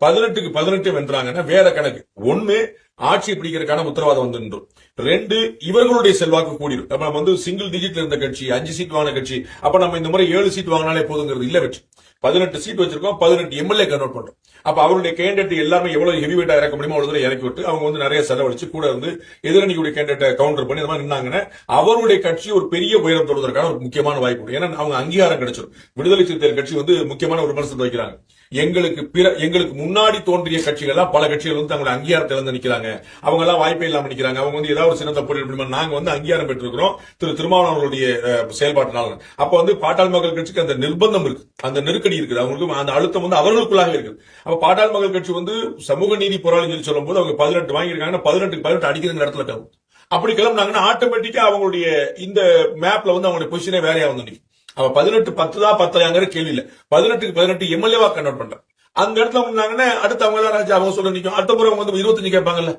18க்கு 18 வென்றாங்கன்னா வேற கணக்கு. ஒண்ணு ஆட்சி பிடிக்கிறதுக்கான உத்தரவாதம் வந்து நின்றும். 2 இவர்களுடைய செல்வாக்கு கூடிடும். நம்ம வந்து சிங்கிள் டிஜிட்ல இருந்த கட்சி 5 சீட் வாங்கின கட்சி, அப்ப நம்ம இந்த முறை 7 சீட் வாங்கினாலே போதுங்கிறது இல்ல. வெற்றி 18 சீட் வச்சிருக்கோம், 18 எம்எல்ஏ கன்வெர்ட் பண்றோம். அப்ப அவருடைய கேண்டிடேட் எல்லாருமே எவ்வளவு ஹெவி வெயிட்டா இறக்க முடியுமோ அவ்வளவு தூரம் இறக்கி விட்டு அவங்க வந்து நிறைய செலவழிச்சு கூட இருந்து எதிரணியுடைய கேண்டிடேட்டை கவுண்டர் பண்ணி இந்த மாதிரி நின்னாங்கன்னா அவருடைய கட்சி ஒரு பெரிய உயரம் தொடுவதற்கான ஒரு முக்கியமான வாய்ப்பு. ஏன்னா அவங்க அங்கீகாரம் கிடைச்சிடும். விடுதலை சிறுத்தைகள் கட்சி வந்து முக்கியமான ஒரு விமர்சனத்தை வைக்கிறாங்க. எங்களுக்கு முன்னாடி தோன்றிய கட்சிகள் எல்லாம் பல கட்சிகள் வந்து தங்களுடைய அங்கீகாரத்தை இழந்து நிக்கிறாங்க, அவங்க எல்லாம் வாய்ப்பே இல்லாம நிக்கிறாங்க, அவங்க வந்து ஏதாவது ஒரு சின்னத்தை போட்டு நாங்க வந்து அங்கீகாரம் பெற்றிருக்கிறோம் திருமாவளவன் அவர்களுடைய செயல்பாட்டினால. அப்ப வந்து பாட்டாளி மக்கள் கட்சிக்கு அந்த நிர்பந்தம் இருக்கு, அந்த நெருக்கடி இருக்குது, அவங்களுக்கு அந்த அழுத்தம் வந்து அவர்களுக்குள்ளாக இருக்குது. அப்ப பாட்டாளி மக்கள் கட்சி வந்து சமூக நீதி போராளி சொல்லும் போது அவங்க 18 வாங்கியிருக்காங்கன்னா 18க்கு 18 அடிக்கிற இடத்துல கிளம்பும். அப்படி கிளம்புனாங்கன்னா ஆட்டோமேட்டிக்கா அவங்களுடைய இந்த மேப்ல வந்து அவங்களுடைய பொசிஷனே வேறையா வந்து நிற்கும். அவ 18 10 தான் 10 கேள்வி இல்ல, 18க்கு 18 எம்எல்ஏவா கன்வெர்ட் பண்றாங்க. அந்த இடத்துல முன்னாங்கன்னா அடுத்து அவங்க தான் ராஜா அவங்க சொல்ல நிற்கும். அடுத்த முறை அவங்க வந்து 25 கேட்பாங்கல்ல.